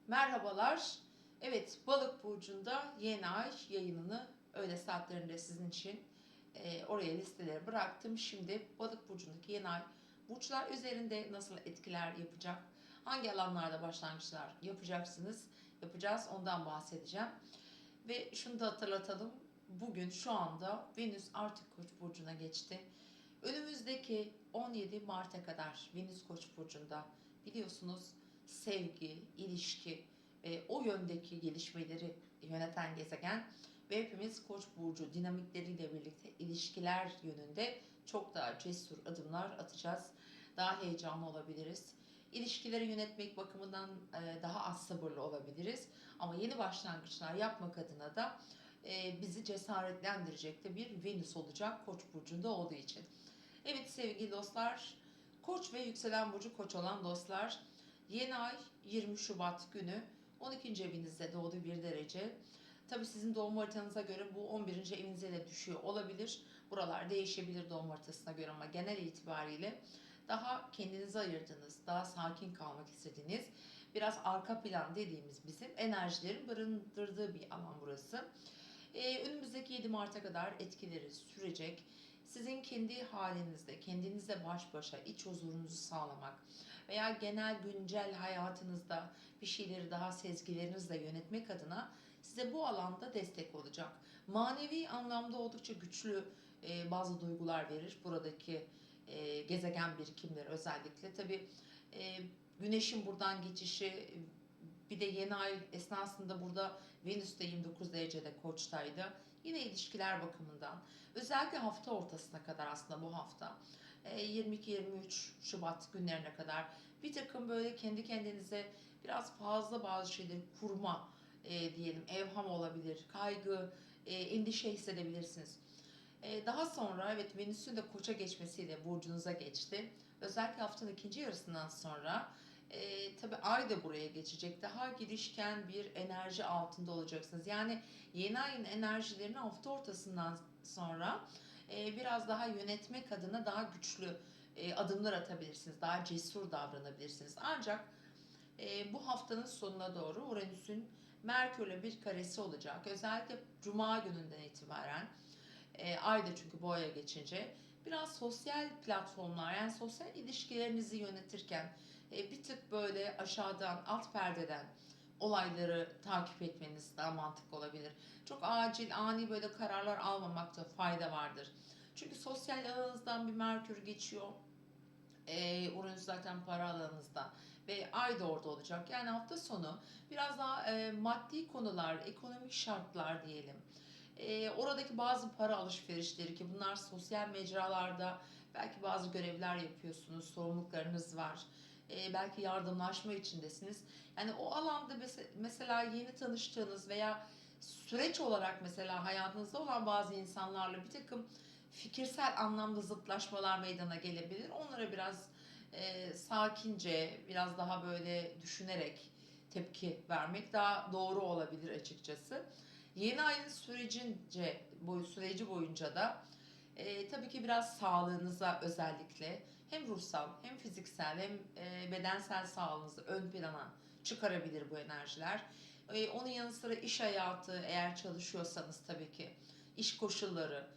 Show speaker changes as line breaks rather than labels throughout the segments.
Merhabalar. Evet, Balık burcunda yeni ay yayınını öğle saatlerinde sizin için oraya listeleri bıraktım. Şimdi Balık burcundaki yeni ay burçlar üzerinde nasıl etkiler yapacak? Hangi alanlarda başlangıçlar yapacağız, ondan bahsedeceğim. Ve şunu da hatırlatalım. Bugün şu anda Venüs artık Koç burcuna geçti. Önümüzdeki 17 Mart'a kadar Venüs Koç burcunda, biliyorsunuz, sevgi, ilişki ve o yöndeki gelişmeleri yöneten gezegen ve hepimiz Koç burcu dinamikleriyle birlikte ilişkiler yönünde çok daha cesur adımlar atacağız. Daha heyecanlı olabiliriz. İlişkileri yönetmek bakımından daha az sabırlı olabiliriz. Ama yeni başlangıçlar yapmak adına da bizi cesaretlendirecek de bir Venüs olacak Koç burcunda olduğu için. Evet sevgili dostlar, Koç ve yükselen burcu Koç olan dostlar, yeni ay 20 Şubat günü 12. evinizde doğdu 1 derece. Tabi sizin doğum haritanıza göre bu 11. evinize de düşüyor olabilir. Buralar değişebilir doğum haritasına göre ama genel itibariyle daha kendinize ayırdığınız, daha sakin kalmak istediğiniz, biraz arka plan dediğimiz bizim enerjilerin barındırdığı bir alan burası. Önümüzdeki 7 Mart'a kadar etkileri sürecek. Sizin kendi halinizde, kendinizle baş başa iç huzurunuzu sağlamak veya genel güncel hayatınızda bir şeyleri daha sezgilerinizle yönetmek adına size bu alanda destek olacak. Manevi anlamda oldukça güçlü bazı duygular verir buradaki gezegen birikimleri özellikle. Tabii e, Güneşin buradan geçişi, bir de yeni ay esnasında burada Venüs de 29 derecede Koç'taydı. Yine ilişkiler bakımından özellikle hafta ortasına kadar, aslında bu hafta 22-23 Şubat günlerine kadar bir takım böyle kendi kendinize biraz fazla bazı şeyleri kurma diyelim, evham olabilir, kaygı, endişe hissedebilirsiniz. Daha sonra evet, Venüs'ün de Koç'a geçmesiyle burcunuza geçti. Özellikle haftanın ikinci yarısından sonra tabii Ay da buraya geçecek. Daha girişken bir enerji altında olacaksınız. Yani yeni ayın enerjilerini hafta ortasından sonra biraz daha yönetmek adına daha güçlü adımlar atabilirsiniz. Daha cesur davranabilirsiniz. Ancak bu haftanın sonuna doğru Uranüs'ün Merkür'le bir karesi olacak. Özellikle Cuma gününden itibaren Ay da çünkü boğaya geçince biraz sosyal platformlar, yani sosyal ilişkilerinizi yönetirken bir tık böyle aşağıdan, alt perdeden olayları takip etmeniz daha mantıklı olabilir. Çok acil, ani böyle kararlar almamakta fayda vardır. Çünkü sosyal alanınızdan bir Merkür geçiyor. Uranüs zaten para alanınızda ve Ay da orada olacak. Yani hafta sonu biraz daha maddi konular, ekonomik şartlar diyelim. Oradaki bazı para alışverişleri, ki bunlar sosyal mecralarda belki bazı görevler yapıyorsunuz, sorumluluklarınız var. Belki yardımlaşma içindesiniz. Yani o alanda mesela yeni tanıştığınız veya süreç olarak mesela hayatınızda olan bazı insanlarla bir takım fikirsel anlamda zıtlaşmalar meydana gelebilir. Onlara biraz sakince, biraz daha böyle düşünerek tepki vermek daha doğru olabilir açıkçası. Yeni ayın süreci boyunca da tabii ki biraz sağlığınıza, özellikle hem ruhsal hem fiziksel hem bedensel sağlığınızı ön plana çıkarabilir bu enerjiler. Onun yanı sıra iş hayatı, eğer çalışıyorsanız tabii ki iş koşulları,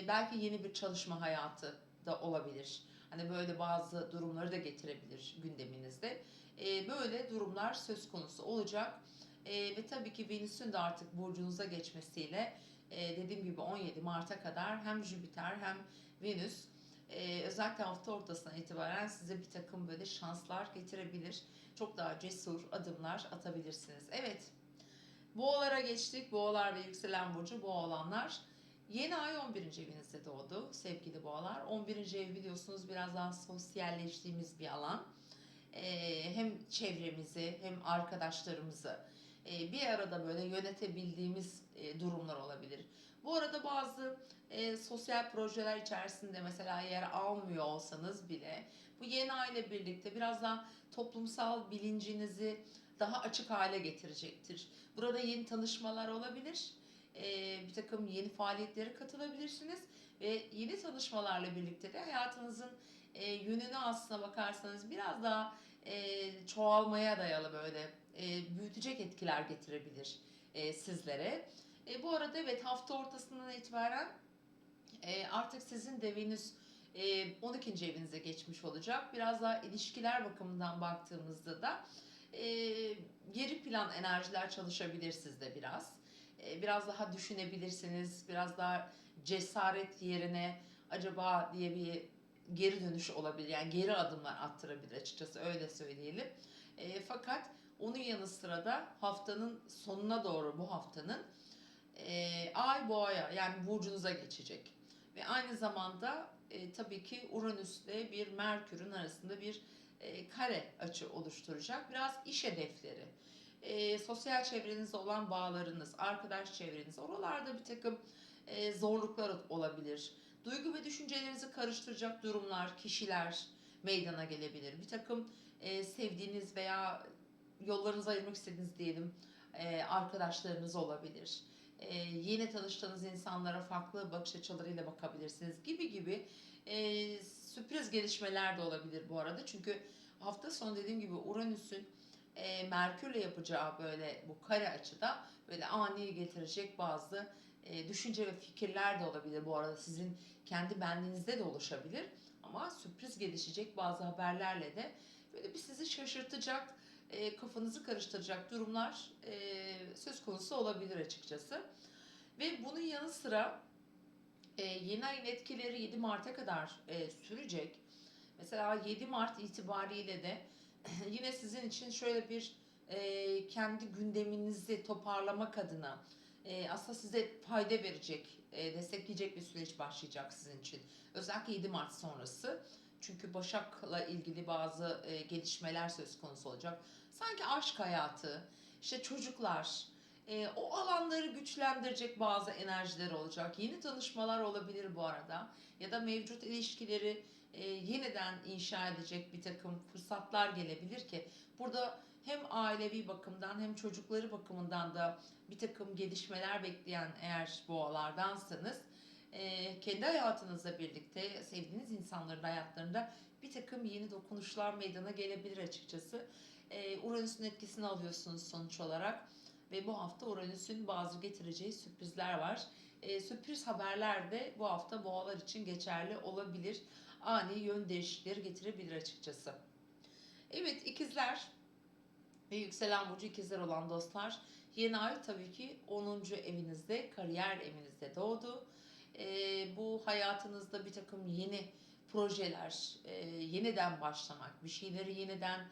belki yeni bir çalışma hayatı da olabilir. Hani böyle bazı durumları da getirebilir gündeminizde. Böyle durumlar söz konusu olacak. Ve tabii ki Venüs'ün de artık burcunuza geçmesiyle dediğim gibi 17 Mart'a kadar hem Jüpiter hem Venüs özellikle hafta ortasından itibaren size bir takım böyle şanslar getirebilir. Çok daha cesur adımlar atabilirsiniz. Evet, Boğalara geçtik. Boğalar ve yükselen burcu boğalanlar. Yeni ay 11. evinizde doğdu sevgili boğalar. 11. ev biliyorsunuz biraz daha sosyalleştiğimiz bir alan. Hem çevremizi hem arkadaşlarımızı bir arada böyle yönetebildiğimiz durumlar olabilir. Bu arada bazı sosyal projeler içerisinde mesela yer almıyor olsanız bile bu yeni ay ile birlikte biraz daha toplumsal bilincinizi daha açık hale getirecektir. Burada yeni tanışmalar olabilir. Bir takım yeni faaliyetlere katılabilirsiniz ve yeni tanışmalarla birlikte de hayatınızın yönünü aslına bakarsanız biraz daha çoğalmaya dayalı böyle büyütecek etkiler getirebilir sizlere. Bu arada evet, hafta ortasından itibaren artık sizin de Venüs 12. evinize geçmiş olacak. Biraz daha ilişkiler bakımından baktığımızda da e, geri plan enerjiler çalışabilir sizde biraz. Biraz daha düşünebilirsiniz. Biraz daha cesaret yerine acaba diye bir geri dönüş olabilir. Yani geri adımlar attırabilir, açıkçası öyle söyleyelim. Fakat onun yanı sıra da haftanın sonuna doğru, bu haftanın Ay Boğa'ya, yani burcunuza geçecek. Ve aynı zamanda tabii ki Uranüs'le bir Merkür'ün arasında bir kare açı oluşturacak. Biraz iş hedefleri, sosyal çevrenizde olan bağlarınız, arkadaş çevreniz, oralarda bir takım zorluklar olabilir. Duygu ve düşüncelerinizi karıştıracak durumlar, kişiler meydana gelebilir. Bir takım sevdiğiniz veya yollarınızı ayırmak istediğiniz diyelim arkadaşlarınız olabilir. Yeni tanıştığınız insanlara farklı bakış açılarıyla bakabilirsiniz gibi gibi sürpriz gelişmeler de olabilir bu arada. Çünkü hafta sonu dediğim gibi Uranüs'ün Merkür'le yapacağı böyle bu kare açıda böyle ani getirecek bazı düşünce ve fikirler de olabilir. Bu arada sizin kendi benliğinizde de oluşabilir. Ama sürpriz gelişecek bazı haberlerle de böyle bir sizi şaşırtacak, kafanızı karıştıracak durumlar söz konusu olabilir açıkçası. Ve bunun yanı sıra yeni ayın etkileri 7 Mart'a kadar sürecek. Mesela 7 Mart itibariyle de yine sizin için şöyle bir kendi gündeminizi toparlamak adına aslında size fayda verecek, destekleyecek bir süreç başlayacak sizin için. Özellikle 7 Mart sonrası. Çünkü Başak'la ilgili bazı gelişmeler söz konusu olacak. Sanki aşk hayatı, işte çocuklar, o alanları güçlendirecek bazı enerjiler olacak. Yeni tanışmalar olabilir bu arada. Ya da mevcut ilişkileri yeniden inşa edecek bir takım fırsatlar gelebilir ki burada hem ailevi bakımdan hem çocukları bakımından da bir takım gelişmeler bekleyen eğer boğalardansanız kendi hayatınızla birlikte sevdiğiniz insanların hayatlarında bir takım yeni dokunuşlar meydana gelebilir açıkçası. Uranüs'ün etkisini alıyorsunuz sonuç olarak ve bu hafta Uranüs'ün bazı getireceği sürprizler var. Sürpriz haberler de bu hafta boğalar için geçerli olabilir. Ani yön değişiklikleri getirebilir açıkçası. Evet, ikizler ve yükselen burcu ikizler olan dostlar, yeni ay tabii ki 10. evinizde, kariyer evinizde doğdu. Bu hayatınızda bir takım yeni projeler, yeniden başlamak, bir şeyleri yeniden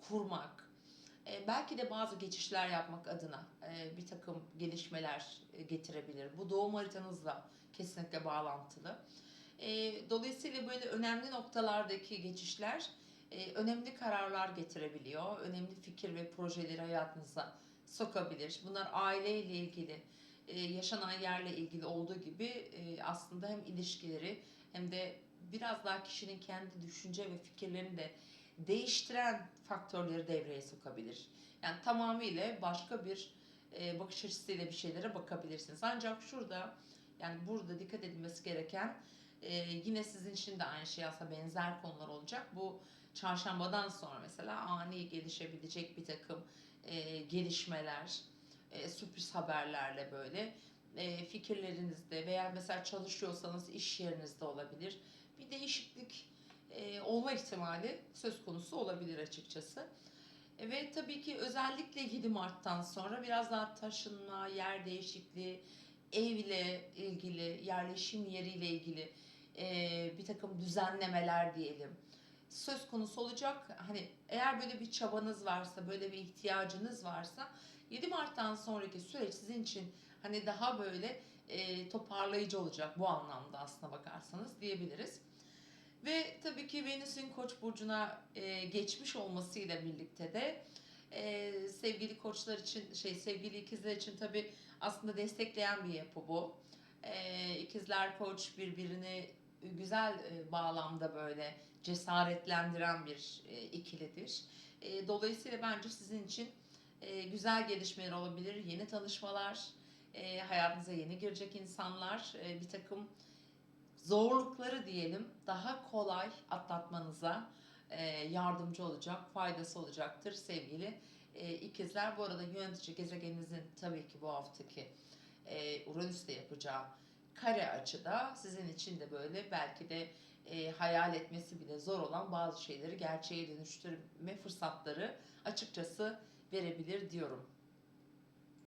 kurmak, belki de bazı geçişler yapmak adına bir takım gelişmeler getirebilir. Bu doğum haritanızla kesinlikle bağlantılı. Dolayısıyla böyle önemli noktalardaki geçişler önemli kararlar getirebiliyor. Önemli fikir ve projeleri hayatınıza sokabilir. Bunlar aileyle ilgili, yaşanan yerle ilgili olduğu gibi aslında hem ilişkileri hem de biraz daha kişinin kendi düşünce ve fikirlerini de değiştiren faktörleri devreye sokabilir. Yani tamamıyla başka bir bakış açısıyla bir şeylere bakabilirsiniz. Ancak şurada, yani burada dikkat edilmesi gereken yine sizin için de aynı şey, aslında benzer konular olacak. Bu çarşambadan sonra mesela ani gelişebilecek bir takım gelişmeler, sürpriz haberlerle böyle fikirlerinizde veya mesela çalışıyorsanız iş yerinizde olabilir. Bir değişiklik olma ihtimali söz konusu olabilir açıkçası. Ve tabii ki özellikle 7 Mart'tan sonra biraz daha taşınma, yer değişikliği, evle ilgili, yerleşim yeriyle ilgili bir takım düzenlemeler diyelim söz konusu olacak. Hani eğer böyle bir çabanız varsa, böyle bir ihtiyacınız varsa 7 Mart'tan sonraki süreç sizin için hani daha böyle toparlayıcı olacak bu anlamda aslına bakarsanız diyebiliriz. Ve tabii ki Venüs'ün Koç burcuna geçmiş olmasıyla birlikte de sevgili koçlar için, sevgili ikizler için tabii aslında destekleyen bir yapı bu. İkizler Koç birbirini güzel bağlamda böyle cesaretlendiren bir ikilidir. Dolayısıyla bence sizin için güzel gelişmeler olabilir, yeni tanışmalar, hayatınıza yeni girecek insanlar, bir takım zorlukları diyelim daha kolay atlatmanıza, yardımcı olacak, faydası olacaktır sevgili ikizler. Bu arada yönetici gezegeninizin tabii ki bu haftaki Uranüs'te yapacağı kare açıda sizin için de böyle belki de hayal etmesi bile zor olan bazı şeyleri gerçeğe dönüştürme fırsatları açıkçası verebilir diyorum.